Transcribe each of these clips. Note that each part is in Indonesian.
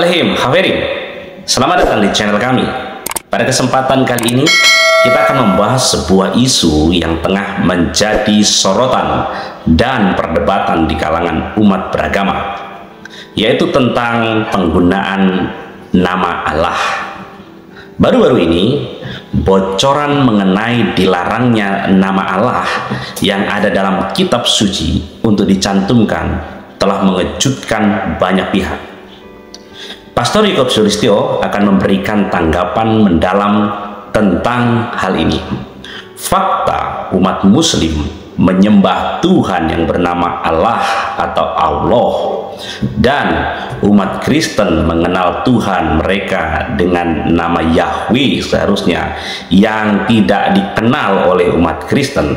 Alehim, Haverim. Selamat datang di channel kami. Pada kesempatan kali ini, kita akan membahas sebuah isu yang tengah menjadi sorotan dan perdebatan di kalangan umat beragama, yaitu tentang penggunaan nama Allah. Baru-baru ini, bocoran mengenai dilarangnya nama Allah yang ada dalam kitab suci untuk dicantumkan telah mengejutkan banyak pihak. Pastor Jacob Sulistyo akan memberikan tanggapan mendalam tentang hal ini. Fakta umat muslim menyembah Tuhan yang bernama Allah atau Allah, dan umat Kristen mengenal Tuhan mereka dengan nama Yahweh seharusnya, yang tidak dikenal oleh umat Kristen.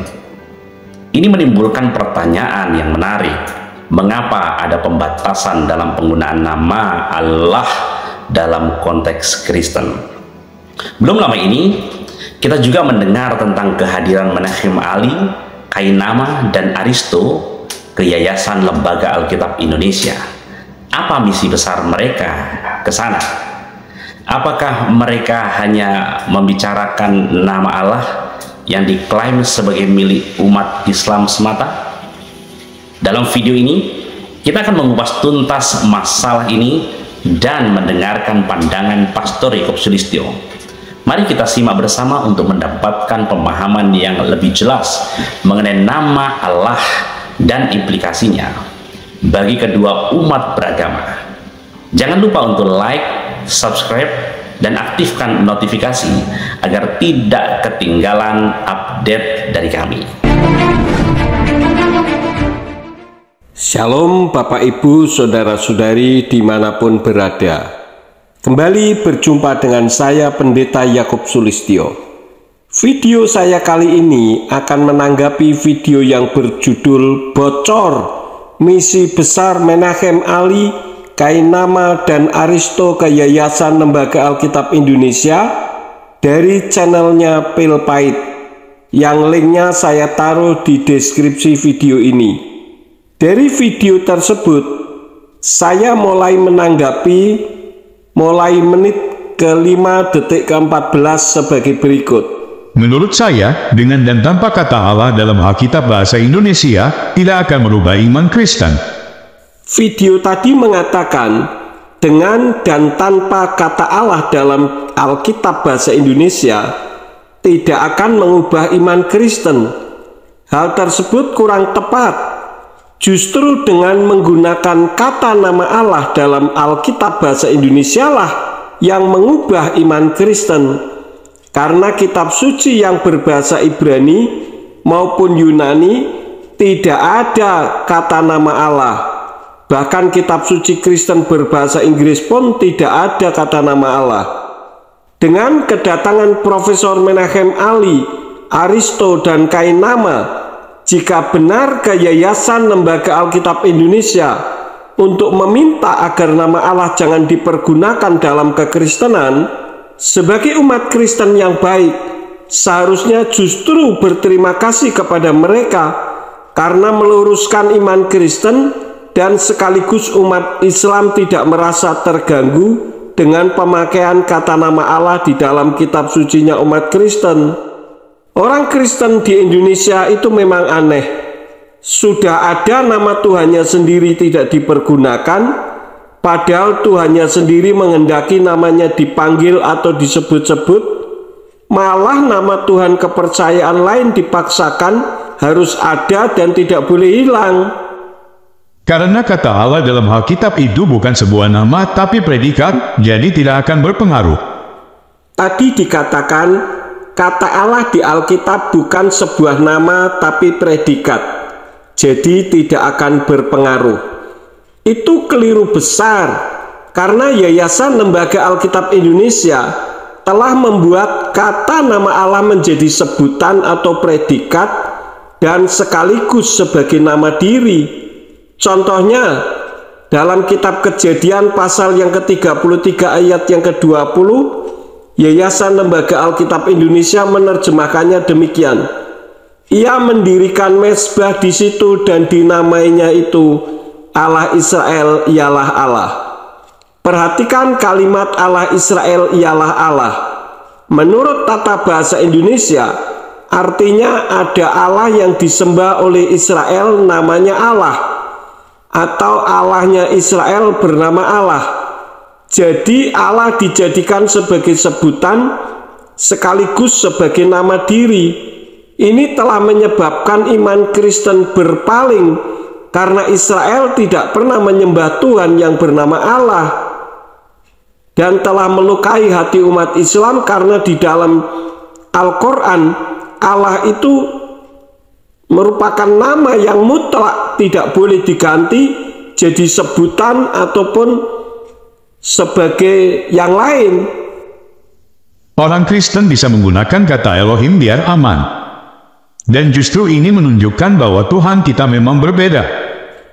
Ini menimbulkan pertanyaan yang menarik. Mengapa ada pembatasan dalam penggunaan nama Allah dalam konteks Kristen? Belum lama ini, kita juga mendengar tentang kehadiran Menachem Ali, Kainama, dan Aristo ke Yayasan Lembaga Alkitab Indonesia. Apa misi besar mereka ke sana? Apakah mereka hanya membicarakan nama Allah yang diklaim sebagai milik umat Islam semata? Dalam video ini, kita akan mengupas tuntas masalah ini dan mendengarkan pandangan Pastor Jacob Sulistyo. Mari kita simak bersama untuk mendapatkan pemahaman yang lebih jelas mengenai nama Allah dan implikasinya bagi kedua umat beragama. Jangan lupa untuk like, subscribe, dan aktifkan notifikasi agar tidak ketinggalan update dari kami. Shalom Bapak Ibu Saudara-saudari dimanapun berada. Kembali berjumpa dengan saya Pendeta Jacob Sulistyo. Video saya kali ini akan menanggapi video yang berjudul Bocor Misi Besar Menachem Ali, Kainama, dan Aristo ke Yayasan Lembaga Alkitab Indonesia dari channelnya Pilpait, yang linknya saya taruh di deskripsi video ini. Dari video tersebut, saya mulai menanggapi mulai menit ke-5 detik ke-14 sebagai berikut. Menurut saya, dengan dan tanpa kata Allah dalam Alkitab bahasa Indonesia tidak akan merubah iman Kristen. Video tadi mengatakan dengan dan tanpa kata Allah dalam Alkitab bahasa Indonesia tidak akan mengubah iman Kristen. Hal tersebut kurang tepat. Justru dengan menggunakan kata nama Allah dalam Alkitab bahasa Indonesia lah yang mengubah iman Kristen. Karena kitab suci yang berbahasa Ibrani maupun Yunani tidak ada kata nama Allah. Bahkan kitab suci Kristen berbahasa Inggris pun tidak ada kata nama Allah. Dengan kedatangan Profesor Menachem Ali, Aristo, dan Kainama, jika benar ke Yayasan Lembaga Alkitab Indonesia untuk meminta agar nama Allah jangan dipergunakan dalam kekristenan, sebagai umat Kristen yang baik, seharusnya justru berterima kasih kepada mereka karena meluruskan iman Kristen dan sekaligus umat Islam tidak merasa terganggu dengan pemakaian kata nama Allah di dalam kitab sucinya umat Kristen. Orang Kristen di Indonesia itu memang aneh. Sudah ada nama Tuhannya sendiri tidak dipergunakan, padahal Tuhannya sendiri menghendaki namanya dipanggil atau disebut-sebut. Malah nama Tuhan kepercayaan lain dipaksakan harus ada dan tidak boleh hilang. Karena kata Allah dalam Alkitab itu bukan sebuah nama tapi predikat, jadi tidak akan berpengaruh. Tadi dikatakan kata Allah di Alkitab bukan sebuah nama tapi predikat, jadi tidak akan berpengaruh. Itu keliru besar, karena Yayasan Lembaga Alkitab Indonesia telah membuat kata nama Allah menjadi sebutan atau predikat dan sekaligus sebagai nama diri. Contohnya, dalam kitab Kejadian pasal yang ke-33 ayat yang ke-20, Yayasan Lembaga Alkitab Indonesia menerjemahkannya demikian. Ia mendirikan mezbah di situ dan dinamainya itu Allah Israel ialah Allah. Perhatikan kalimat Allah Israel ialah Allah. Menurut tata bahasa Indonesia, artinya ada Allah yang disembah oleh Israel namanya Allah, atau Allahnya Israel bernama Allah. Jadi Allah dijadikan sebagai sebutan sekaligus sebagai nama diri. Ini telah menyebabkan iman Kristen berpaling karena Israel tidak pernah menyembah Tuhan yang bernama Allah, dan telah melukai hati umat Islam karena di dalam Al-Quran Allah itu merupakan nama yang mutlak, tidak boleh diganti jadi sebutan ataupun sebagai yang lain. Orang Kristen bisa menggunakan kata Elohim biar aman. Dan justru ini menunjukkan bahwa Tuhan kita memang berbeda.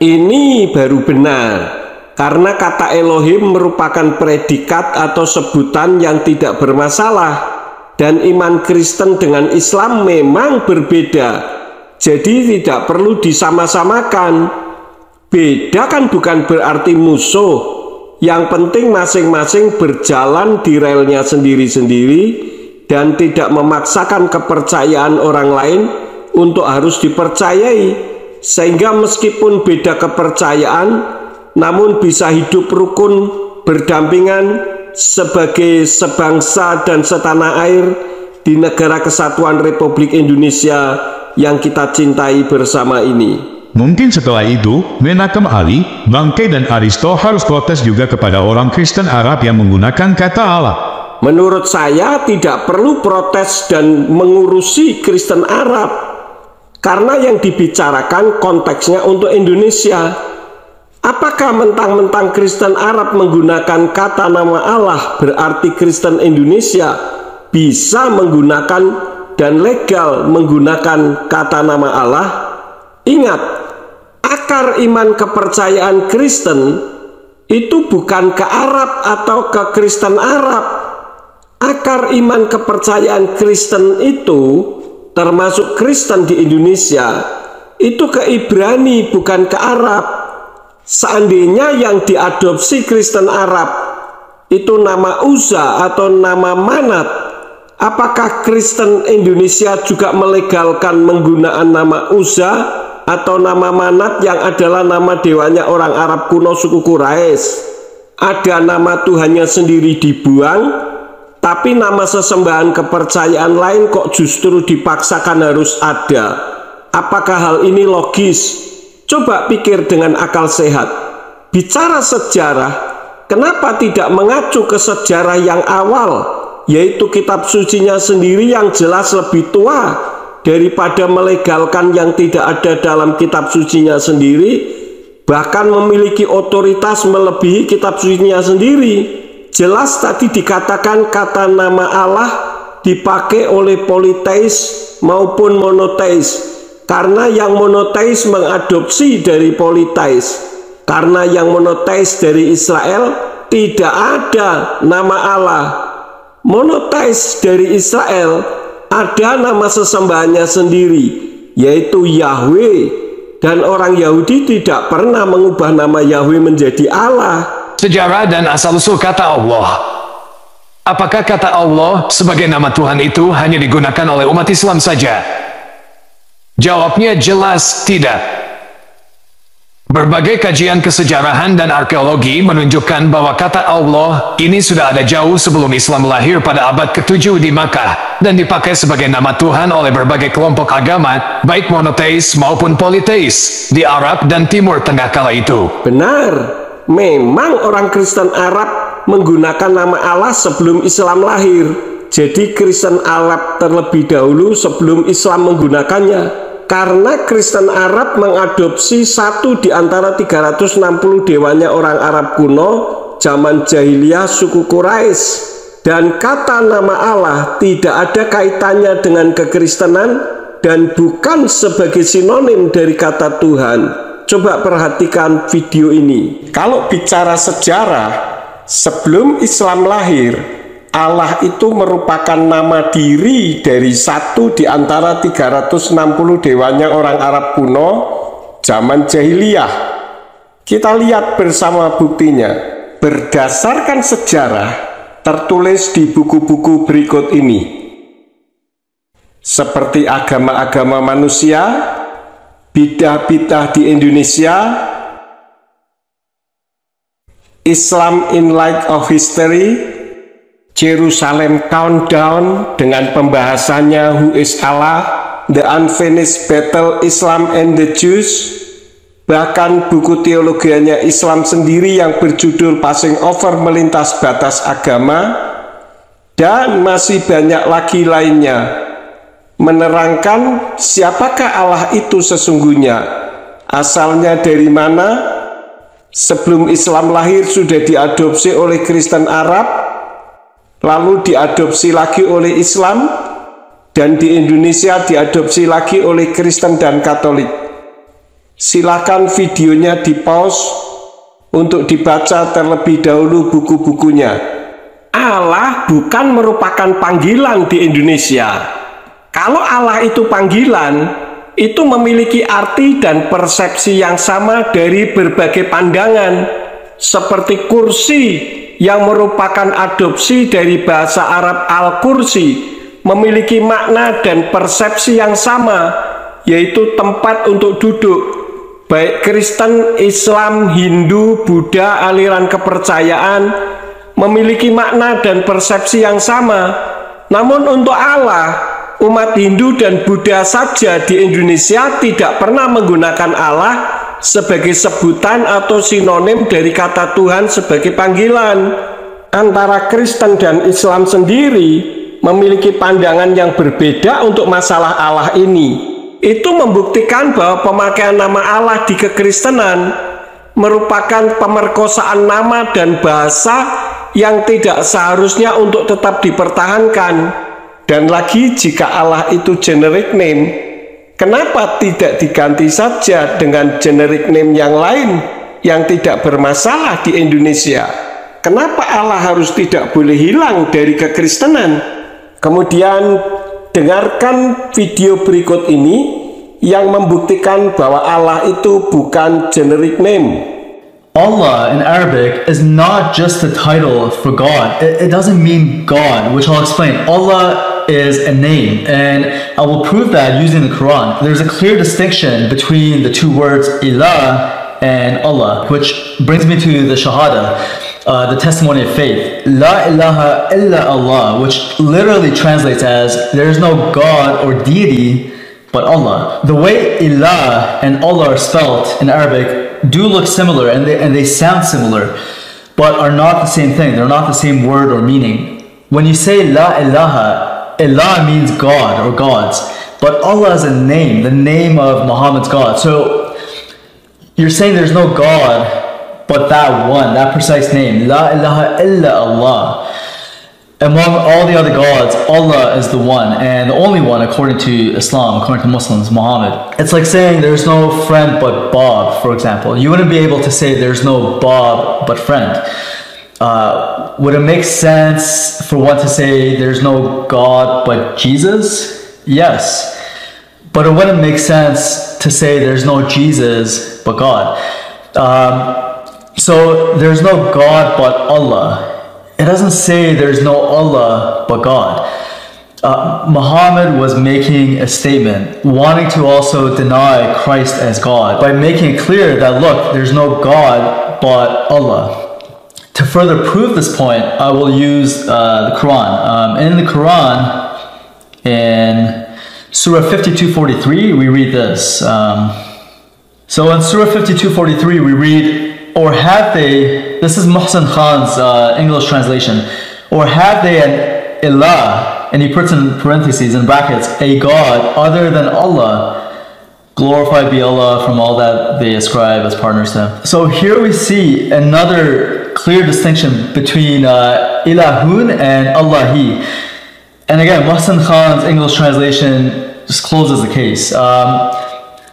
Ini baru benar. Karena kata Elohim merupakan predikat atau sebutan yang tidak bermasalah, dan iman Kristen dengan Islam memang berbeda, jadi tidak perlu disama-samakan. Beda kan bukan berarti musuh. Yang penting masing-masing berjalan di relnya sendiri-sendiri dan tidak memaksakan kepercayaan orang lain untuk harus dipercayai, sehingga meskipun beda kepercayaan namun bisa hidup rukun berdampingan sebagai sebangsa dan setanah air di negara kesatuan Republik Indonesia yang kita cintai bersama ini. Mungkin setelah itu, Menachem Ali, Bangke dan Aristo harus protes juga kepada orang Kristen Arab yang menggunakan kata Allah. Menurut saya tidak perlu protes dan mengurusi Kristen Arab, karena yang dibicarakan konteksnya untuk Indonesia. Apakah mentang-mentang Kristen Arab menggunakan kata nama Allah berarti Kristen Indonesia bisa menggunakan dan legal menggunakan kata nama Allah? Ingat, akar iman kepercayaan Kristen itu bukan ke Arab atau ke Kristen Arab. Akar iman kepercayaan Kristen itu, termasuk Kristen di Indonesia, itu ke Ibrani bukan ke Arab. Seandainya yang diadopsi Kristen Arab itu nama Uzza atau nama Manat, apakah Kristen Indonesia juga melegalkan menggunakan nama Uzza atau nama Manat yang adalah nama dewanya orang Arab kuno suku Quraisy? Ada nama Tuhannya sendiri dibuang, tapi nama sesembahan kepercayaan lain kok justru dipaksakan harus ada. Apakah hal ini logis? Coba pikir dengan akal sehat. Bicara sejarah, kenapa tidak mengacu ke sejarah yang awal, yaitu kitab sucinya sendiri yang jelas lebih tua daripada melegalkan yang tidak ada dalam kitab sucinya sendiri, bahkan memiliki otoritas melebihi kitab sucinya sendiri. Jelas tadi dikatakan kata nama Allah dipakai oleh politeis maupun monoteis, karena yang monoteis mengadopsi dari politeis. Karena yang monoteis dari Israel tidak ada nama Allah. Monoteis dari Israel ada nama sesembahannya sendiri, yaitu Yahweh, dan orang Yahudi tidak pernah mengubah nama Yahweh menjadi Allah. Sejarah dan asal-usul kata Allah. Apakah kata Allah sebagai nama Tuhan itu hanya digunakan oleh umat Islam saja? Jawabnya jelas tidak. Berbagai kajian kesejarahan dan arkeologi menunjukkan bahwa kata Allah ini sudah ada jauh sebelum Islam lahir pada abad ke-7 di Makkah, dan dipakai sebagai nama Tuhan oleh berbagai kelompok agama, baik monoteis maupun politeis, di Arab dan Timur Tengah kala itu. Benar, memang orang Kristen Arab menggunakan nama Allah sebelum Islam lahir. Jadi Kristen Arab terlebih dahulu sebelum Islam menggunakannya. Karena Kristen Arab mengadopsi satu di antara 360 dewanya orang Arab kuno zaman jahiliyah suku Quraisy, dan kata nama Allah tidak ada kaitannya dengan kekristenan dan bukan sebagai sinonim dari kata Tuhan. Coba perhatikan video ini. Kalau bicara sejarah, sebelum Islam lahir, Allah itu merupakan nama diri dari satu di antara 360 dewanya orang Arab kuno zaman jahiliyah. Kita lihat bersama buktinya. berdasarkan sejarah tertulis di buku-buku berikut ini. Seperti agama-agama manusia, bidah-bidah di Indonesia, Islam in Light of History, Jerusalem Countdown dengan pembahasannya Who is Allah, The Unfinished Battle Islam and the Jews, bahkan buku teologianya Islam sendiri yang berjudul Passing Over Melintas Batas Agama, dan masih banyak lagi lainnya, menerangkan siapakah Allah itu sesungguhnya, asalnya dari mana, sebelum Islam lahir sudah diadopsi oleh Kristen Arab, lalu diadopsi lagi oleh Islam, dan di Indonesia diadopsi lagi oleh Kristen dan Katolik. Silakan videonya di pause untuk dibaca terlebih dahulu buku-bukunya. Allah bukan merupakan panggilan di Indonesia. Kalau Allah itu panggilan, itu memiliki arti dan persepsi yang sama dari berbagai pandangan, seperti kursi yang merupakan adopsi dari bahasa Arab al-kursi, memiliki makna dan persepsi yang sama, yaitu tempat untuk duduk. Baik Kristen, Islam, Hindu, Buddha, aliran kepercayaan memiliki makna dan persepsi yang sama. Namun untuk Allah, umat Hindu dan Buddha saja di Indonesia tidak pernah menggunakan Allah sebagai sebutan atau sinonim dari kata Tuhan sebagai panggilan. Antara Kristen dan Islam sendiri memiliki pandangan yang berbeda untuk masalah Allah ini. Itu membuktikan bahwa pemakaian nama Allah di kekristenan merupakan pemerkosaan nama dan bahasa yang tidak seharusnya untuk tetap dipertahankan. Dan lagi, jika Allah itu generic name, kenapa tidak diganti saja dengan generic name yang lain yang tidak bermasalah di Indonesia? Kenapa Allah harus tidak boleh hilang dari kekristenan? Kemudian dengarkan video berikut ini yang membuktikan bahwa Allah itu bukan generic name. Allah in Arabic is not just a title for God. It doesn't mean God, which I'll explain. Allah is a name, and I will prove that using the Quran. There's a clear distinction between the two words ilah and Allah, which brings me to the Shahada, the testimony of faith. La ilaha illa Allah, which literally translates as there is no God or deity but Allah. The way ilah and Allah are spelled in Arabic do look similar, and they sound similar, but are not the same thing. They're not the same word or meaning. When you say la ilaha, ilah means God or gods, but Allah is a name, the name of Muhammad's God. So you're saying there's no God but that one, that precise name, la ilaha illa Allah. Among all the other gods, Allah is the one and the only one according to Islam, according to Muslims, Muhammad. It's like saying there's no friend but Bob, for example. You wouldn't be able to say there's no Bob but friend. Would it make sense for one to say there's no God but Jesus? Yes. But it wouldn't make sense to say there's no Jesus but God. So there's no God but Allah. It doesn't say there's no Allah but God. Muhammad was making a statement, wanting to also deny Christ as God, by making it clear that, look, there's no God but Allah. To further prove this point, I will use the Quran. In the Quran, in Surah 52:43, we read this. So in Surah 52:43, we read, or have they, this is Muhsin Khan's English translation, or have they an ilah, and he puts in parentheses, in brackets, a God other than Allah, glorified be Allah from all that they ascribe as partners to him. So here we see another clear distinction between ilahun and Allahi. And again, Muhsin Khan's English translation just closes the case.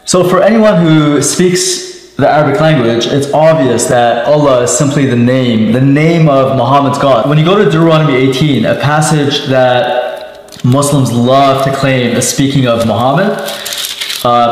So for anyone who speaks the Arabic language, it's obvious that Allah is simply the name of Muhammad's God. When you go to Deuteronomy 18, a passage that Muslims love to claim is speaking of Muhammad,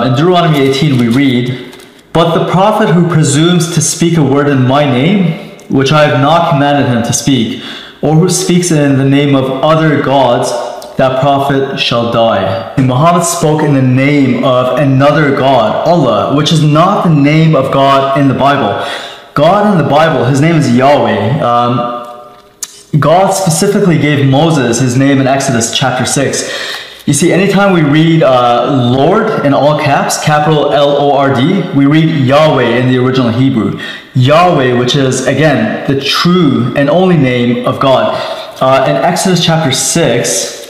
in Deuteronomy 18 we read, "But the prophet who presumes to speak a word in my name, which I have not commanded him to speak, or who speaks in the name of other gods, that prophet shall die. And Muhammad spoke in the name of another God, Allah, which is not the name of God in the Bible. God in the Bible, his name is Yahweh. God specifically gave Moses his name in Exodus chapter 6. You see, anytime we read Lord in all caps, capital L-O-R-D, we read Yahweh in the original Hebrew. Yahweh, which is, again, the true and only name of God. In Exodus chapter 6,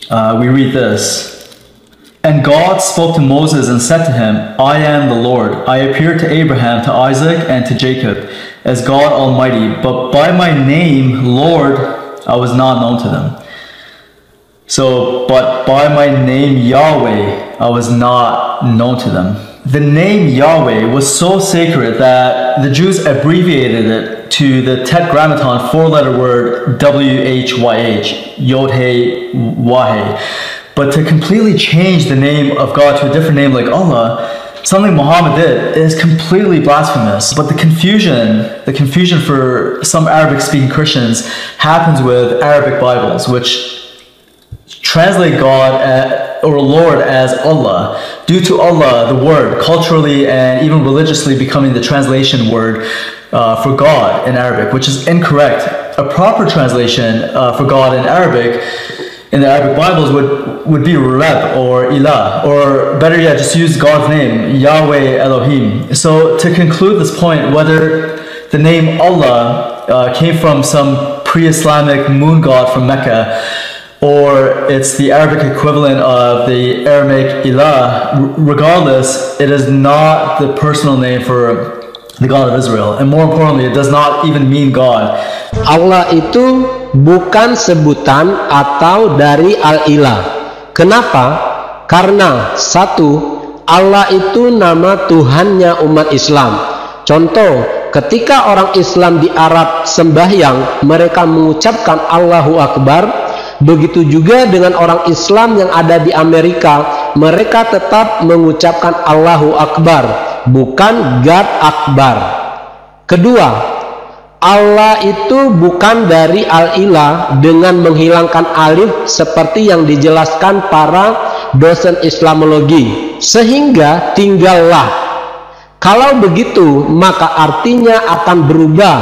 we read this. And God spoke to Moses and said to him, I am the Lord. I appeared to Abraham, to Isaac, and to Jacob as God Almighty, but by my name, Lord, I was not known to them. So, but by my name, Yahweh, I was not known to them. The name Yahweh was so sacred that the Jews abbreviated it to the Tetragrammaton four-letter word WHYH, Yod-He-Wah-He. But to completely change the name of God to a different name like Allah, something Muhammad did, is completely blasphemous. But the confusion for some Arabic-speaking Christians happens with Arabic Bibles, which translate God or Lord as Allah, due to Allah, the word, culturally and even religiously becoming the translation word for God in Arabic, which is incorrect. A proper translation for God in Arabic, in the Arabic Bibles, would be Reb or Ilah, or better yet, just use God's name, Yahweh Elohim. So to conclude this point, whether the name Allah came from some pre-Islamic moon god from Mecca, or it's the Arabic equivalent of the Aramaic Ilah, regardless, it is not the personal name for the God of Israel. And more importantly, it does not even mean God. Allah itu bukan sebutan atau dari Al-Ilah. Kenapa? Karena satu, Allah itu nama Tuhannya umat Islam. Contoh, ketika orang Islam di Arab sembahyang, mereka mengucapkan Allahu Akbar. Begitu juga dengan orang Islam yang ada di Amerika, mereka tetap mengucapkan Allahu Akbar, bukan God Akbar. Kedua, Allah itu bukan dari Al-Ilah dengan menghilangkan alif seperti yang dijelaskan para dosen Islamologi, sehingga tinggallah. Kalau begitu, maka artinya akan berubah,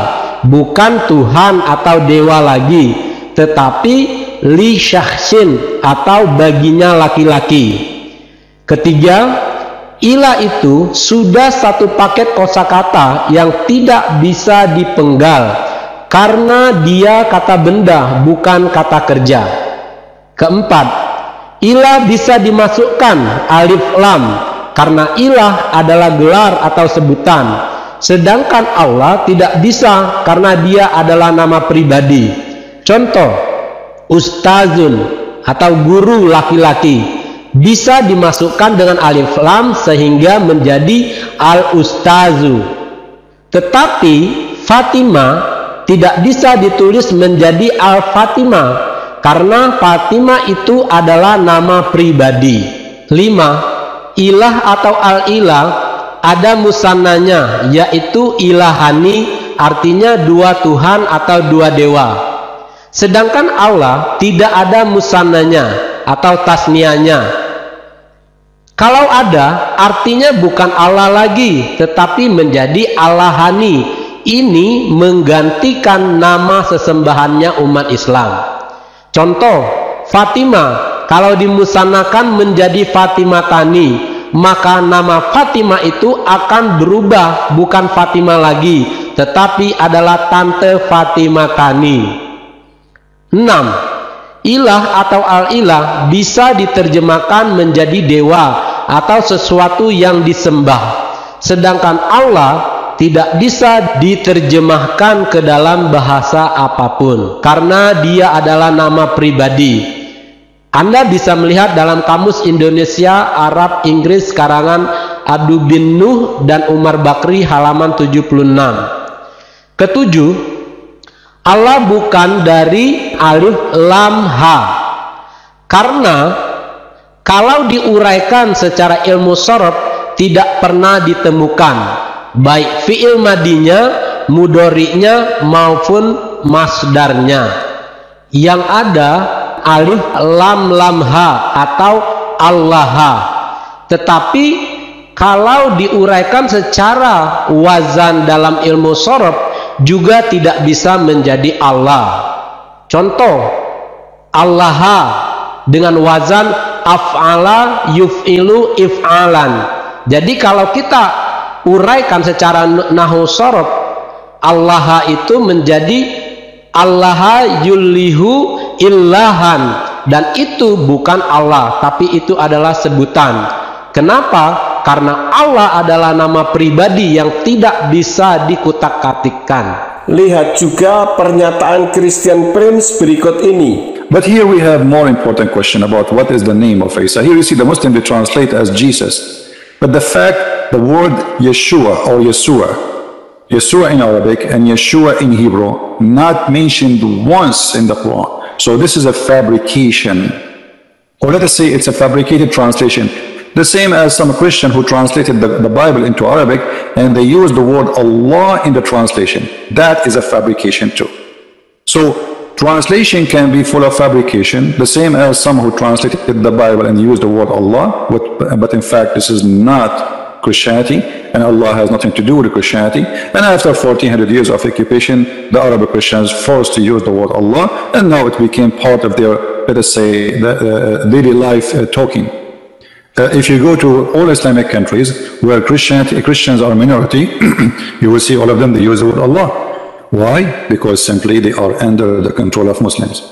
bukan Tuhan atau dewa lagi, tetapi li syakhsin atau baginya laki-laki. Ketiga, ilah itu sudah satu paket kosakata yang tidak bisa dipenggal karena dia kata benda bukan kata kerja. Keempat, ilah bisa dimasukkan alif lam karena ilah adalah gelar atau sebutan, sedangkan Allah tidak bisa karena dia adalah nama pribadi. Contoh, Ustazun atau guru laki-laki bisa dimasukkan dengan alif lam sehingga menjadi al-ustazu. Tetapi Fatimah tidak bisa ditulis menjadi al-Fatimah karena Fatimah itu adalah nama pribadi. 5. Ilah atau al-ilah ada musannanya, yaitu ilahani, artinya dua Tuhan atau dua dewa. Sedangkan Allah tidak ada musannanya atau tasnianya. Kalau ada, artinya bukan Allah lagi, tetapi menjadi Allahani. Ini menggantikan nama sesembahannya umat Islam. Contoh, Fatimah, kalau dimusannakan menjadi Fatimatani, maka nama Fatimah itu akan berubah, bukan Fatimah lagi, tetapi adalah Tante Fatimatani. 6. Ilah atau al-ilah bisa diterjemahkan menjadi dewa atau sesuatu yang disembah. Sedangkan Allah tidak bisa diterjemahkan ke dalam bahasa apapun karena dia adalah nama pribadi. Anda bisa melihat dalam Kamus Indonesia, Arab, Inggris karangan Adu bin Nuh dan Umar Bakri halaman 76. Ketujuh, Allah bukan dari alif lam ha. Karena kalau diuraikan secara ilmu sorof tidak pernah ditemukan baik fi'il madinya mudhari'nya maupun masdarnya. Yang ada alif lam ha atau allaha. Tetapi kalau diuraikan secara wazan dalam ilmu shorof juga tidak bisa menjadi Allah. Contoh, allaha dengan wazan af'ala yuf'ilu if'alan. Jadi kalau kita uraikan secara nahwu shorof, allaha itu menjadi allaha yulihu illahan, dan itu bukan Allah, tapi itu adalah sebutan. Kenapa? Karena Allah adalah nama pribadi yang tidak bisa dikutak-katikkan. Lihat juga pernyataan Christian Prince berikut ini. But here we have more important question about what is the name of Isa. Here you see the Muslim they translate as Jesus. But the fact, the word Yeshua or Yeshua in Arabic and Yeshua in Hebrew, not mentioned once in the Quran. So this is a fabrication. Or let us say it's a fabricated translation. The same as some Christian who translated the Bible into Arabic and they used the word Allah in the translation. That is a fabrication too. So translation can be full of fabrication, the same as some who translated the Bible and used the word Allah, but in fact this is not Christianity, and Allah has nothing to do with Christianity. And after 1400 years of occupation, the Arab Christians forced to use the word Allah, and now it became part of their, let us say, daily life talking. If you go to all Islamic countries where Christians are a minority, you will see all of them, they use the word Allah. Why? Because simply they are under the control of Muslims.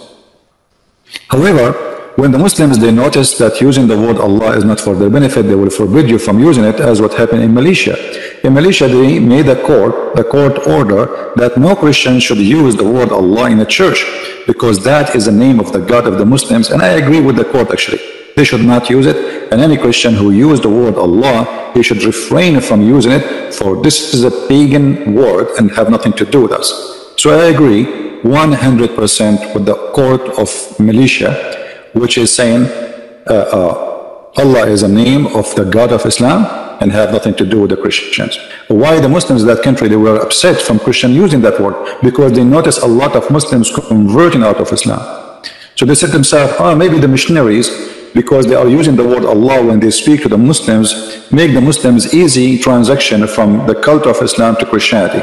However, when the Muslims, they notice that using the word Allah is not for their benefit, they will forbid you from using it, as what happened in Malaysia. In Malaysia, they made the court order that no Christian should use the word Allah in a church, because that is the name of the God of the Muslims, and I agree with the court actually. They should not use it, and any Christian who used the word Allah, he should refrain from using it, for this is a pagan word and have nothing to do with us. So I agree 100% with the court of Malaysia, which is saying Allah is a name of the God of Islam and have nothing to do with the Christians. Why the Muslims in that country, they were upset from Christian using that word? Because they noticed a lot of Muslims converting out of Islam. So they said to themselves, maybe the missionaries, because they are using the word Allah when they speak to the Muslims, make the Muslims easy transaction from the cult of Islam to Christianity.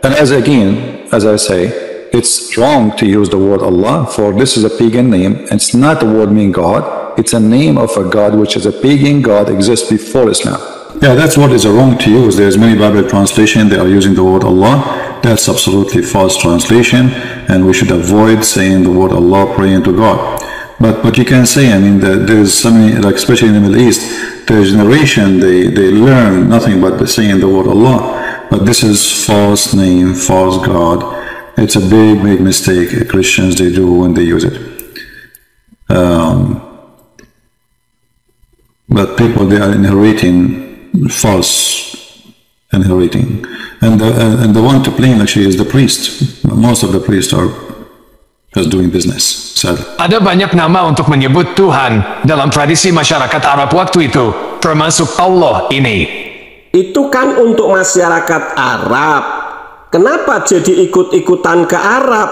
And as I say, it's wrong to use the word Allah, for this is a pagan name. It's not the word mean God. It's a name of a God which is a pagan God, exists before Islam. Yeah, that's what is wrong to use. There's many Bible translations, they are using the word Allah. That's absolutely false translation, and we should avoid saying the word Allah, praying to God. But you can say, I mean, there's so many, like especially in the Middle East, their generation, they learn nothing but saying the word Allah. But this is false name, false God. It's a big mistake Christians they do when they use it. But people, they are inheriting false inheriting, and the one to blame actually is the priest. Most of the priests are just doing business. Sadly. Ada banyak nama untuk menyebut Tuhan dalam tradisi masyarakat Arab waktu itu, termasuk Allah ini. Itu kan untuk masyarakat Arab. Kenapa jadi ikut-ikutan ke Arab?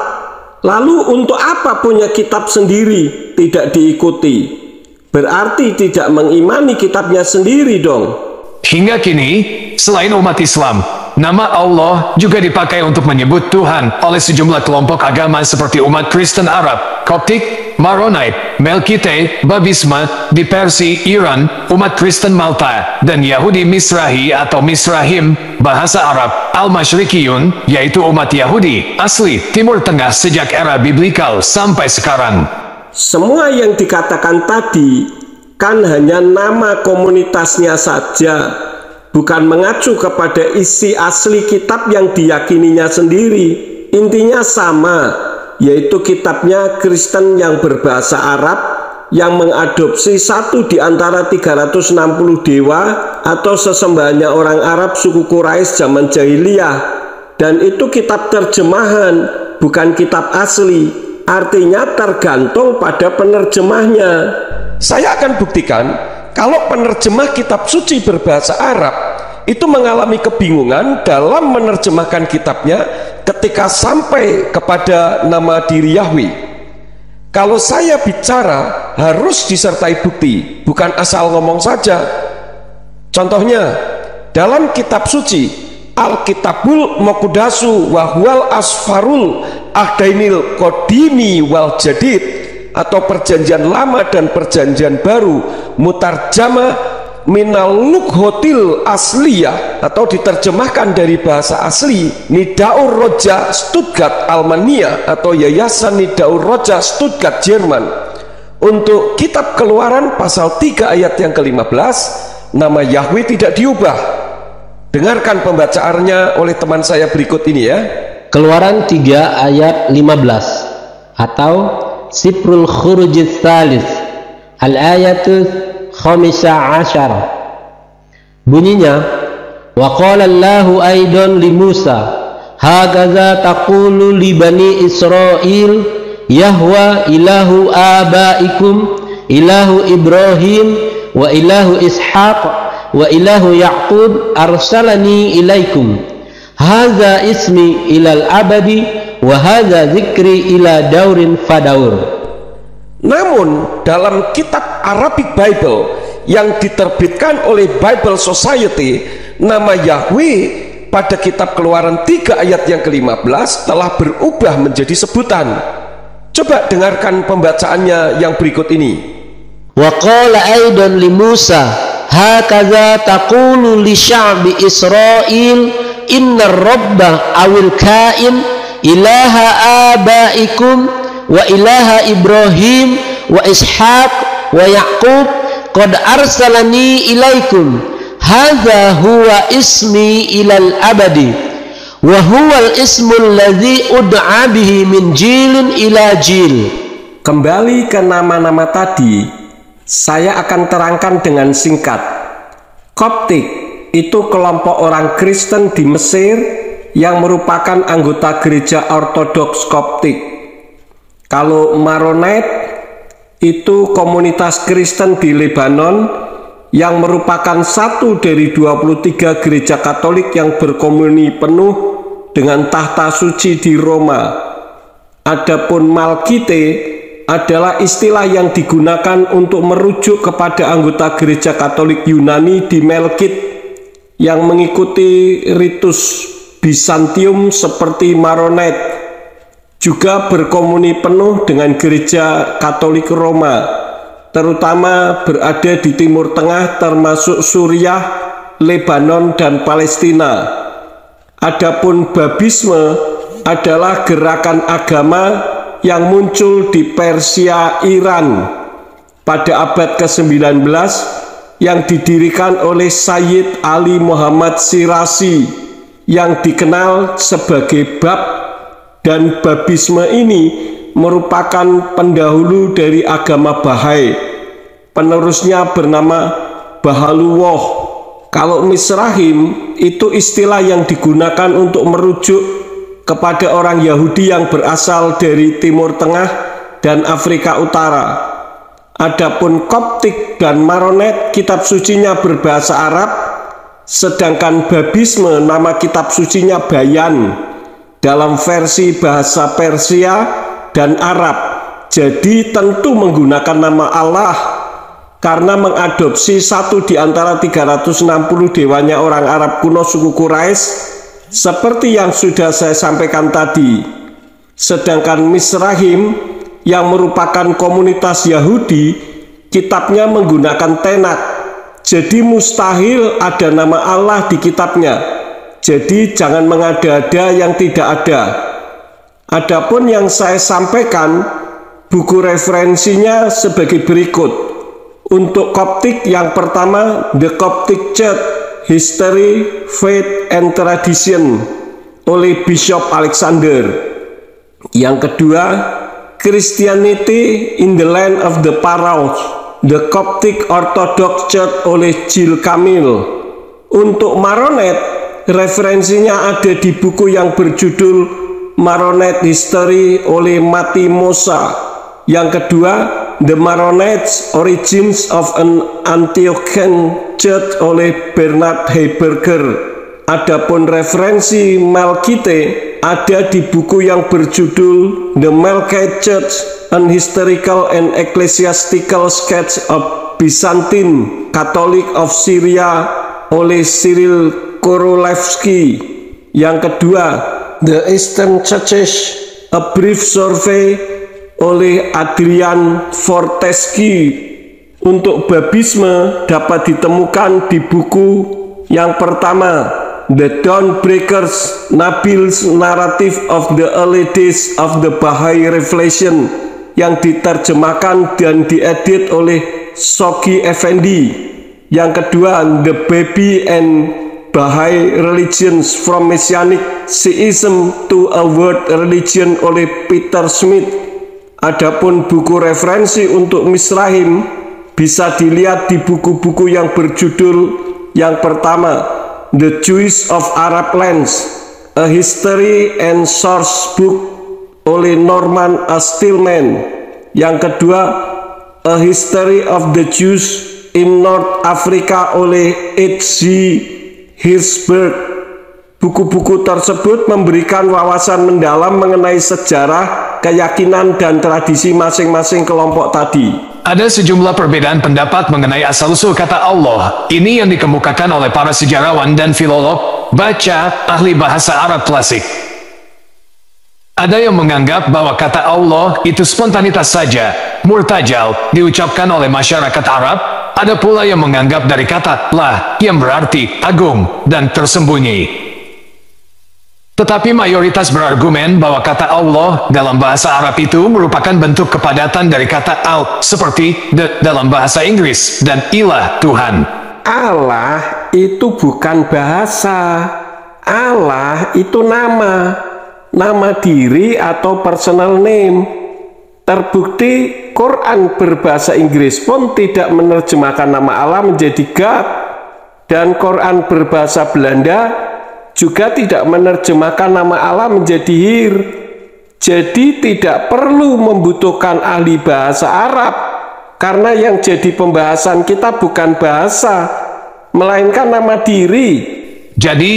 Lalu untuk apa punya kitab sendiri tidak diikuti? Berarti tidak mengimani kitabnya sendiri dong. Hingga kini, selain umat Islam, nama Allah juga dipakai untuk menyebut Tuhan oleh sejumlah kelompok agama seperti umat Kristen Arab, Koptik, Maronite, Melkite, Babisma, di Persia, Iran, umat Kristen Malta, dan Yahudi Misrahi atau Misrahim, bahasa Arab, Al-Masyrikiyun, yaitu umat Yahudi asli Timur Tengah sejak era biblikal sampai sekarang. Semua yang dikatakan tadi kan hanya nama komunitasnya saja, bukan mengacu kepada isi asli kitab yang diyakininya sendiri. Intinya sama, yaitu kitabnya Kristen yang berbahasa Arab yang mengadopsi satu di antara 360 dewa atau sesembahannya orang Arab suku Quraisy zaman jahiliyah. Dan itu kitab terjemahan, bukan kitab asli. Artinya tergantung pada penerjemahnya. Saya akan buktikan kalau penerjemah kitab suci berbahasa Arab itu mengalami kebingungan dalam menerjemahkan kitabnya ketika sampai kepada nama diri Yahweh. Kalau saya bicara harus disertai bukti, bukan asal ngomong saja. Contohnya dalam kitab suci Alkitabul Muqaddasu wahwal asfarul ahdainil qodimi wal jadid, atau perjanjian lama dan perjanjian baru, mutarjama minal lughotil asliyah, atau diterjemahkan dari bahasa asli Nidaur Roja Stuttgart Almania atau Yayasan Nidaur Roja Stuttgart Jerman. Untuk kitab Keluaran pasal 3 ayat yang ke-15, nama Yahweh tidak diubah. Dengarkan pembacaannya oleh teman saya berikut ini ya. Keluaran 3 ayat 15 atau Siprul Khurujis Salis al-ayatul khamisah asyar. Bunyinya, wa qala Allahu aidan li Musa hagaza taqulu li bani Israil Yahwa ilahu abaikum ilahu Ibrahim wa ilahu Ishaq wa ilahu Ya'qub arsalani ilaikum hadza ismi ilal abadi wa hadza zikri ila daurin fadaur. Namun dalam kitab Arabic Bible yang diterbitkan oleh Bible Society, nama Yahweh pada kitab Keluaran 3 ayat yang ke-15 telah berubah menjadi sebutan. Coba dengarkan pembacaannya yang berikut ini. Wa qala aidan li Musa hakaza taqulu li sya'bi Israil inna rabba awil kain ilaha abaikum wa ilaha Ibrahim wa Ishaq wa Ya'qub qad arsalani ilaikum hadza huwa ismi ilal abadi wa huwal ismul ladzi ud'a bihi min jilin ila jil. Kembali ke nama-nama tadi, saya akan terangkan dengan singkat. Koptik itu kelompok orang Kristen di Mesir yang merupakan anggota gereja Ortodoks Koptik. Kalau Maronite itu komunitas Kristen di Lebanon yang merupakan satu dari 23 gereja Katolik yang berkomuni penuh dengan tahta suci di Roma. Adapun Malkite adalah istilah yang digunakan untuk merujuk kepada anggota gereja Katolik Yunani di Melkit yang mengikuti ritus Bizantium seperti Maronite, juga berkomuni penuh dengan gereja Katolik Roma, terutama berada di Timur Tengah termasuk Suriah, Lebanon, dan Palestina. Adapun Babisme adalah gerakan agama yang muncul di Persia, Iran pada abad ke-19 yang didirikan oleh Sayyid Ali Muhammad Shirazi yang dikenal sebagai Bab, dan Babisme ini merupakan pendahulu dari agama Bahai. Penerusnya bernama Bahaluwoh. Kalau Mizrahim itu istilah yang digunakan untuk merujuk kepada orang Yahudi yang berasal dari Timur Tengah dan Afrika Utara. Adapun Koptik dan Maronite kitab sucinya berbahasa Arab, sedangkan Babisme nama kitab sucinya Bayan dalam versi bahasa Persia dan Arab. Jadi tentu menggunakan nama Allah karena mengadopsi satu di antara 360 dewanya orang Arab kuno suku Quraisy, seperti yang sudah saya sampaikan tadi. Sedangkan Mizrahim yang merupakan komunitas Yahudi, kitabnya menggunakan Tenak. Jadi mustahil ada nama Allah di kitabnya. Jadi jangan mengada-ada yang tidak ada. Adapun yang saya sampaikan, buku referensinya sebagai berikut. Untuk Koptik yang pertama, The Coptic Church History, Faith and Tradition oleh Bishop Alexander. Yang kedua, Christianity in the Land of the Pharaohs, The Coptic Orthodox Church oleh Jill Camille. Untuk Maronite, referensinya ada di buku yang berjudul Maronite History oleh Mati Mosa. Yang kedua, The Maronite Origins of an Antiochian Church oleh Bernard Heiberger. Adapun referensi Melkite ada di buku yang berjudul The Melkite Church, An Historical and Ecclesiastical Sketch of Byzantine Catholic of Syria oleh Cyril Korolevsky. Yang kedua, The Eastern Churches, A Brief Survey oleh Adrian Fortescue. Untuk babisme dapat ditemukan di buku yang pertama, The Dawnbreakers, Nabil's Narrative of the Early Days of the Baha'i Revelation, yang diterjemahkan dan diedit oleh Shogi Effendi. Yang kedua, The Baby and Baha'i Religions from Messianic Shiism to a World Religion oleh Peter Smith. Adapun buku referensi untuk Misrahim bisa dilihat di buku-buku yang berjudul yang pertama, The Jews of Arab Lands, A History and Source Book oleh Norman A. Stillman. Yang kedua, A History of the Jews in North Africa oleh H.G. Hirschberg. Buku-buku tersebut memberikan wawasan mendalam mengenai sejarah, keyakinan, dan tradisi masing-masing kelompok tadi. Ada sejumlah perbedaan pendapat mengenai asal-usul kata Allah. Ini yang dikemukakan oleh para sejarawan dan filolog, baca, ahli bahasa Arab klasik. Ada yang menganggap bahwa kata Allah itu spontanitas saja, murtajal, diucapkan oleh masyarakat Arab. Ada pula yang menganggap dari kata lah, yang berarti agung dan tersembunyi. Tetapi mayoritas berargumen bahwa kata Allah dalam bahasa Arab itu merupakan bentuk kepadatan dari kata al, seperti the dalam bahasa Inggris, dan ilah, Tuhan. Allah itu bukan bahasa. Allah itu nama diri atau personal name. Terbukti Quran berbahasa Inggris pun tidak menerjemahkan nama Allah menjadi God, dan Quran berbahasa Belanda juga tidak menerjemahkan nama Allah menjadi Hir. Jadi tidak perlu membutuhkan ahli bahasa Arab, karena yang jadi pembahasan kita bukan bahasa, melainkan nama diri. Jadi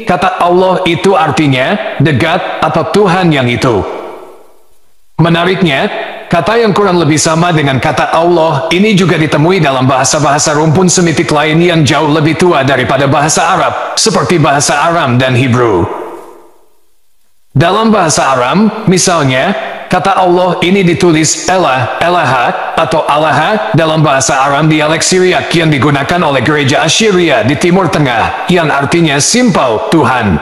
kata Allah itu artinya the God atau Tuhan yang itu. Menariknya, kata yang kurang lebih sama dengan kata Allah ini juga ditemui dalam bahasa-bahasa rumpun Semitik lain yang jauh lebih tua daripada bahasa Arab, seperti bahasa Aram dan Hebrew. Dalam bahasa Aram, misalnya, kata Allah ini ditulis Elah, Elaha, atau Alaha dalam bahasa Aram dialek Syriak yang digunakan oleh gereja Assyria di Timur Tengah, yang artinya simpel, Tuhan.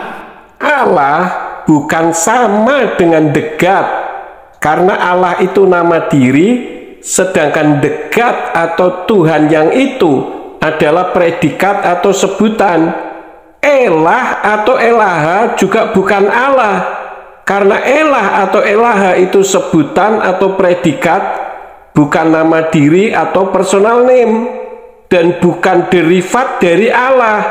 Allah bukan sama dengan the God, karena Allah itu nama diri, sedangkan the God atau Tuhan yang itu adalah predikat atau sebutan. Elah atau Elaha juga bukan Allah, karena Elah atau Elaha itu sebutan atau predikat, bukan nama diri atau personal name, dan bukan derivat dari Allah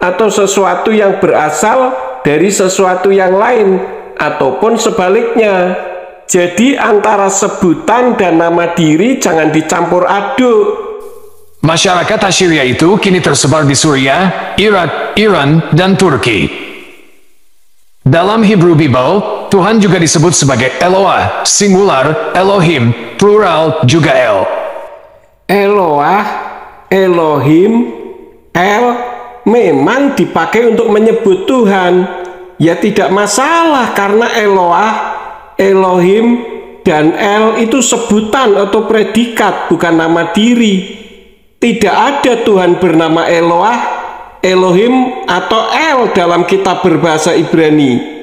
atau sesuatu yang berasal dari sesuatu yang lain, ataupun sebaliknya. Jadi antara sebutan dan nama diri jangan dicampur aduk. Masyarakat Assyria itu kini tersebar di Suriah, Irak, Iran, dan Turki. Dalam Hebrew Bible, Tuhan juga disebut sebagai Eloah, singular, Elohim, plural, juga El. Eloah, Elohim, El memang dipakai untuk menyebut Tuhan. Ya tidak masalah, karena Eloah, Elohim, dan El itu sebutan atau predikat, bukan nama diri. Tidak ada Tuhan bernama Eloah, Elohim, atau El dalam kitab berbahasa Ibrani.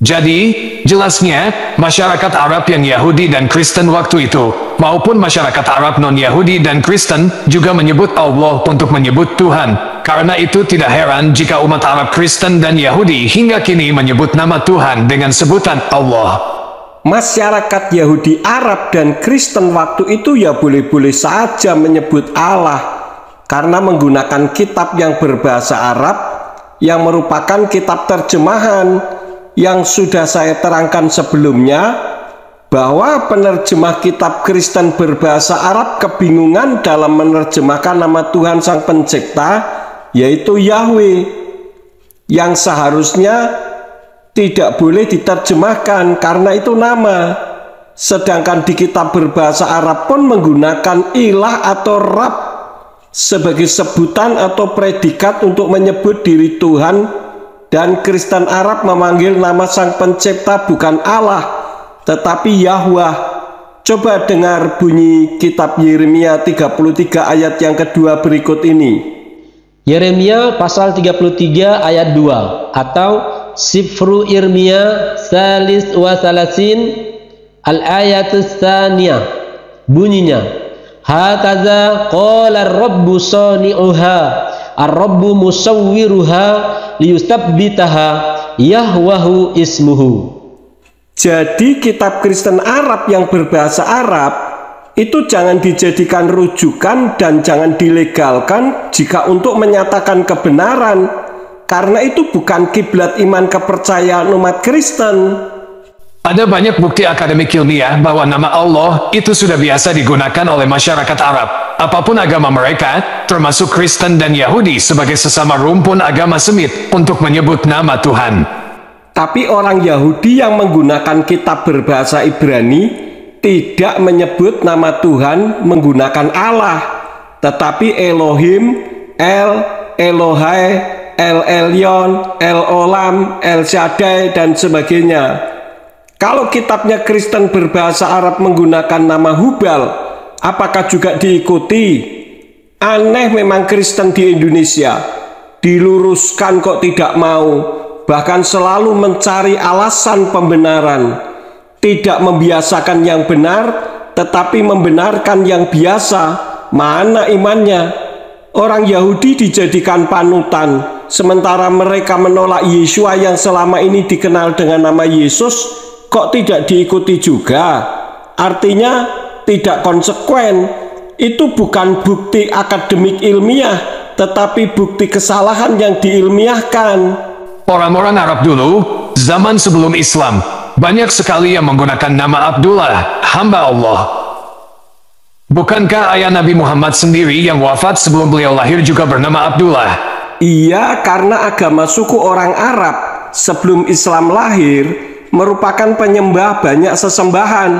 Jadi, jelasnya, masyarakat Arab yang Yahudi dan Kristen waktu itu, maupun masyarakat Arab non-Yahudi dan Kristen, juga menyebut Allah untuk menyebut Tuhan. Karena itu tidak heran jika umat Arab Kristen dan Yahudi hingga kini menyebut nama Tuhan dengan sebutan Allah. Masyarakat Yahudi Arab dan Kristen waktu itu ya boleh-boleh saja menyebut Allah, karena menggunakan kitab yang berbahasa Arab yang merupakan kitab terjemahan yang sudah saya terangkan sebelumnya, bahwa penerjemah kitab Kristen berbahasa Arab kebingungan dalam menerjemahkan nama Tuhan Sang Pencipta, yaitu Yahweh, yang seharusnya tidak boleh diterjemahkan karena itu nama. Sedangkan di kitab berbahasa Arab pun menggunakan ilah atau Rab sebagai sebutan atau predikat untuk menyebut diri Tuhan, dan Kristen Arab memanggil nama Sang Pencipta bukan Allah tetapi Yahweh. Coba dengar bunyi kitab Yeremia 33 ayat yang kedua berikut ini. Yeremia pasal 33 ayat 2 atau Sifru Irmia Salis wa Salasin al-ayatus tsaniyah. Bunyinya, hakaza qala ar-rabbu sani'uha ar-rabbu musawwiruha liyustabbitaha Yahwahu ismuhu. Jadi kitab Kristen Arab yang berbahasa Arab itu jangan dijadikan rujukan dan jangan dilegalkan jika untuk menyatakan kebenaran, karena itu bukan kiblat iman kepercayaan umat Kristen. Ada banyak bukti akademik ilmiah bahwa nama Allah itu sudah biasa digunakan oleh masyarakat Arab, apapun agama mereka, termasuk Kristen dan Yahudi sebagai sesama rumpun agama Semit untuk menyebut nama Tuhan. Tapi orang Yahudi yang menggunakan kitab berbahasa Ibrani tidak menyebut nama Tuhan menggunakan Allah, tetapi Elohim, El, Elohai, El Elyon, El Olam, El Shaddai, dan sebagainya. Kalau kitabnya Kristen berbahasa Arab menggunakan nama Hubal, apakah juga diikuti? Aneh memang Kristen di Indonesia. Diluruskan kok tidak mau, bahkan selalu mencari alasan pembenaran. Tidak membiasakan yang benar, tetapi membenarkan yang biasa. Mana imannya? Orang Yahudi dijadikan panutan, sementara mereka menolak Yesua yang selama ini dikenal dengan nama Yesus, kok tidak diikuti juga? Artinya tidak konsekuen. Itu bukan bukti akademik ilmiah, tetapi bukti kesalahan yang diilmiahkan. Orang-orang Arab dulu, zaman sebelum Islam, banyak sekali yang menggunakan nama Abdullah, hamba Allah. Bukankah ayah Nabi Muhammad sendiri yang wafat sebelum beliau lahir juga bernama Abdullah? Iya, karena agama suku orang Arab sebelum Islam lahir merupakan penyembah banyak sesembahan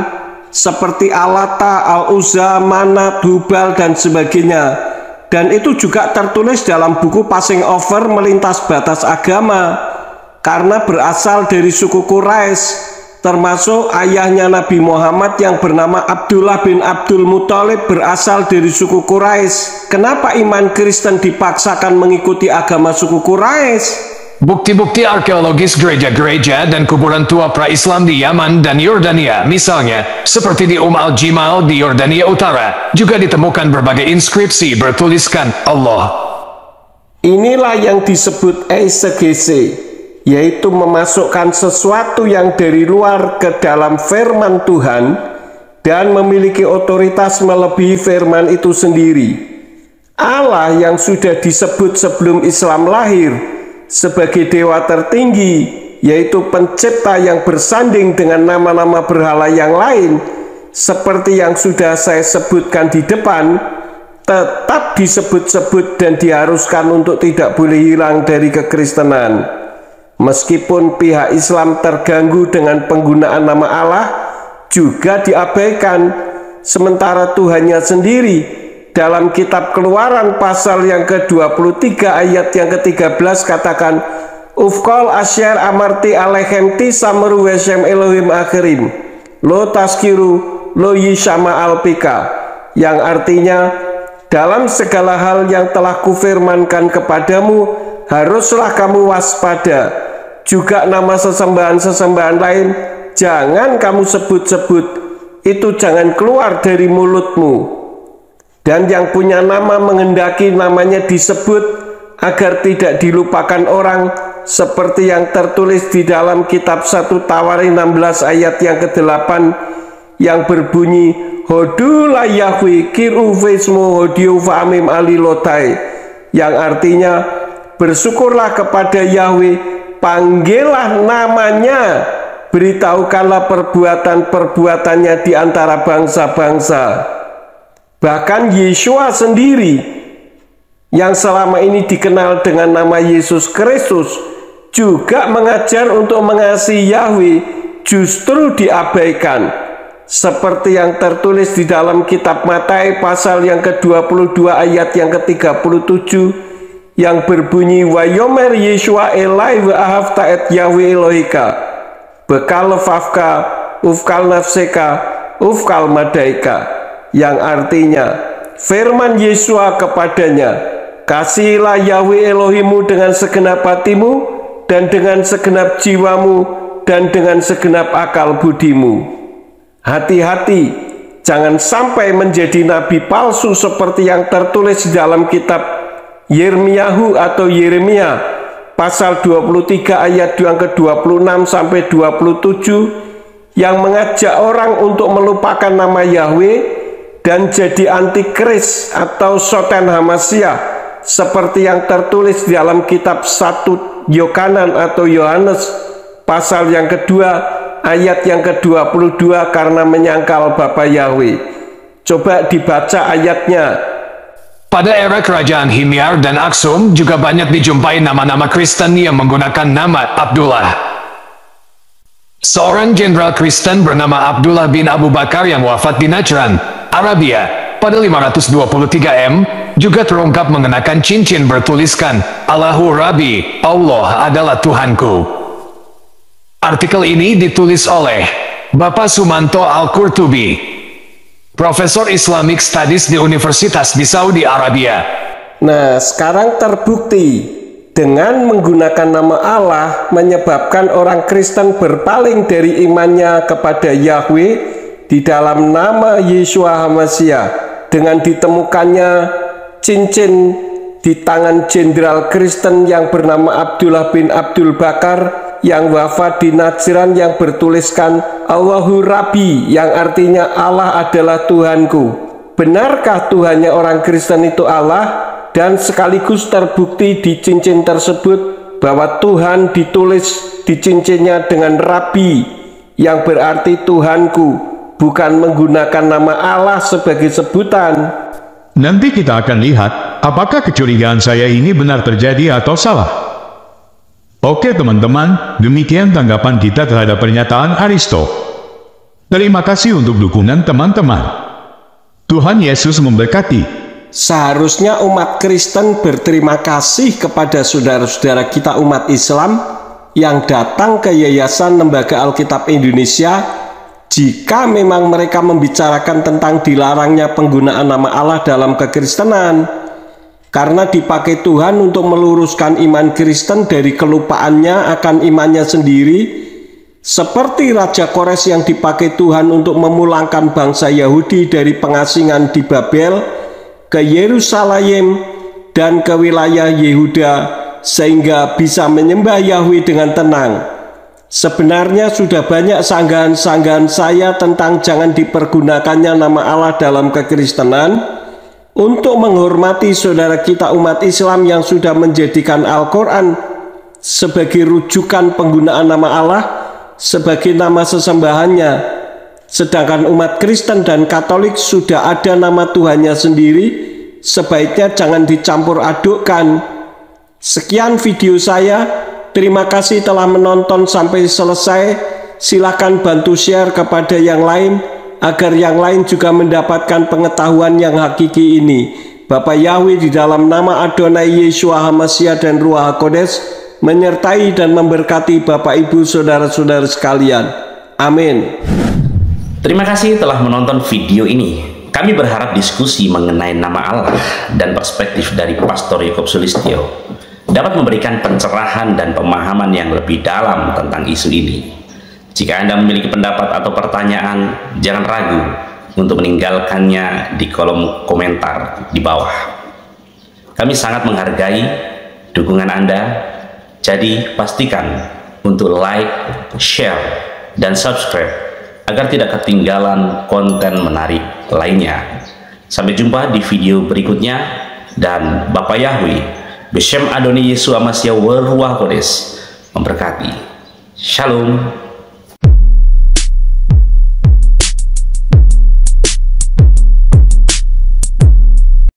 seperti Alata, Al-Uzza, Manat, Hubal, dan sebagainya. Dan itu juga tertulis dalam buku Passing Over Melintas Batas Agama, karena berasal dari suku Quraisy, termasuk ayahnya Nabi Muhammad yang bernama Abdullah bin Abdul Muthalib berasal dari suku Quraisy. Kenapa iman Kristen dipaksakan mengikuti agama suku Quraisy? Bukti-bukti arkeologis gereja-gereja dan kuburan tua pra-Islam di Yaman dan Yordania, misalnya, seperti di Al-Jimal di Yordania Utara, juga ditemukan berbagai inskripsi bertuliskan Allah. Inilah yang disebut eisegese, yaitu memasukkan sesuatu yang dari luar ke dalam firman Tuhan dan memiliki otoritas melebihi firman itu sendiri. Allah yang sudah disebut sebelum Islam lahir sebagai dewa tertinggi, yaitu pencipta yang bersanding dengan nama-nama berhala yang lain, seperti yang sudah saya sebutkan di depan, tetap disebut-sebut dan diharuskan untuk tidak boleh hilang dari kekristenan. Meskipun pihak Islam terganggu dengan penggunaan nama Allah, juga diabaikan, sementara Tuhannya sendiri dalam kitab Keluaran pasal yang ke-23 ayat yang ke-13 katakan, Ufkol asyar amarti alehem tisamru weshem Elohim akhirim lo taskiru lo yishama alpika, yang artinya, dalam segala hal yang telah kufirmankan kepadamu, haruslah kamu waspada. Juga nama sesembahan-sesembahan lain jangan kamu sebut-sebut, itu jangan keluar dari mulutmu. Dan yang punya nama menghendaki namanya disebut agar tidak dilupakan orang, seperti yang tertulis di dalam kitab 1 Tawari 16 ayat yang ke-8 yang berbunyi, Hodu la Yahweh kiru vesmu hodiu fa'amim alilotai, yang artinya, bersyukurlah kepada Yahweh, panggillah namanya, beritahukanlah perbuatan-perbuatannya di antara bangsa-bangsa. Bahkan Yeshua sendiri yang selama ini dikenal dengan nama Yesus Kristus juga mengajar untuk mengasihi Yahweh, justru diabaikan, seperti yang tertulis di dalam kitab Matius pasal yang ke-22 ayat yang ke-37 yang berbunyi, Wayomer Yeshua Elai wa ahavta et Yahweh Elohika bekal fafka ufkal nafseka ufkal madaika, yang artinya firman Yeshua kepadanya, kasihilah Yahweh Elohimu dengan segenap hatimu dan dengan segenap jiwamu dan dengan segenap akal budimu. Hati-hati, jangan sampai menjadi nabi palsu seperti yang tertulis di dalam kitab Yirmiyahu atau Yeremia pasal 23 ayat yang ke-26 sampai 27 yang mengajak orang untuk melupakan nama Yahweh dan jadi antikris atau Soten Hamasyah, seperti yang tertulis di dalam kitab 1 Yohanan atau Yohanes pasal yang kedua ayat yang ke-22 karena menyangkal Bapa Yahweh. Coba dibaca ayatnya. Pada era kerajaan Himyar dan Aksum juga banyak dijumpai nama-nama Kristen yang menggunakan nama Abdullah. Seorang jenderal Kristen bernama Abdullah bin Abu Bakar yang wafat di Najran, Arabia, pada 523 M, juga terungkap mengenakan cincin bertuliskan, Allahu Rabbi, Allah adalah Tuhanku. Artikel ini ditulis oleh Bapak Sumanto Al-Qurtubi, Profesor Islamic Studies di Universitas di Saudi Arabia. Nah, sekarang terbukti dengan menggunakan nama Allah menyebabkan orang Kristen berpaling dari imannya kepada Yahweh di dalam nama Yeshua HaMashiach dengan ditemukannya cincin di tangan jenderal Kristen yang bernama Abdullah bin Abdul Bakar yang wafat di Najran yang bertuliskan Allahu Rabbi, yang artinya Allah adalah Tuhanku. Benarkah Tuhannya orang Kristen itu Allah? Dan sekaligus terbukti di cincin tersebut bahwa Tuhan ditulis di cincinnya dengan Rabbi, yang berarti Tuhanku, bukan menggunakan nama Allah sebagai sebutan. Nanti kita akan lihat apakah kecurigaan saya ini benar terjadi atau salah. Oke teman-teman, demikian tanggapan kita terhadap pernyataan Aristo. Terima kasih untuk dukungan teman-teman. Tuhan Yesus memberkati. Seharusnya umat Kristen berterima kasih kepada saudara-saudara kita umat Islam yang datang ke Yayasan Lembaga Alkitab Indonesia jika memang mereka membicarakan tentang dilarangnya penggunaan nama Allah dalam kekristenan, karena dipakai Tuhan untuk meluruskan iman Kristen dari kelupaannya akan imannya sendiri, seperti Raja Kores yang dipakai Tuhan untuk memulangkan bangsa Yahudi dari pengasingan di Babel ke Yerusalem dan ke wilayah Yehuda sehingga bisa menyembah Yahweh dengan tenang. Sebenarnya sudah banyak sanggahan-sanggahan saya tentang jangan dipergunakannya nama Allah dalam kekristenan untuk menghormati saudara kita umat Islam yang sudah menjadikan Al-Quran sebagai rujukan penggunaan nama Allah sebagai nama sesembahannya. Sedangkan umat Kristen dan Katolik sudah ada nama Tuhannya sendiri, sebaiknya jangan dicampur adukkan. Sekian video saya, terima kasih telah menonton sampai selesai. Silakan bantu share kepada yang lain, agar yang lain juga mendapatkan pengetahuan yang hakiki ini. Bapa Yahweh di dalam nama Adonai Yeshua HaMashiach dan Ruach HaKodes menyertai dan memberkati Bapak Ibu saudara-saudara sekalian. Amin. Terima kasih telah menonton video ini. Kami berharap diskusi mengenai nama Allah dan perspektif dari Pastor Yakob Sulistyo dapat memberikan pencerahan dan pemahaman yang lebih dalam tentang isu ini. Jika Anda memiliki pendapat atau pertanyaan, jangan ragu untuk meninggalkannya di kolom komentar di bawah. Kami sangat menghargai dukungan Anda, jadi pastikan untuk like, share, dan subscribe agar tidak ketinggalan konten menarik lainnya. Sampai jumpa di video berikutnya, dan Bapak Yahweh Beshem Adonai Yeshua Mashiach Ruach HaKodes memberkati. Shalom.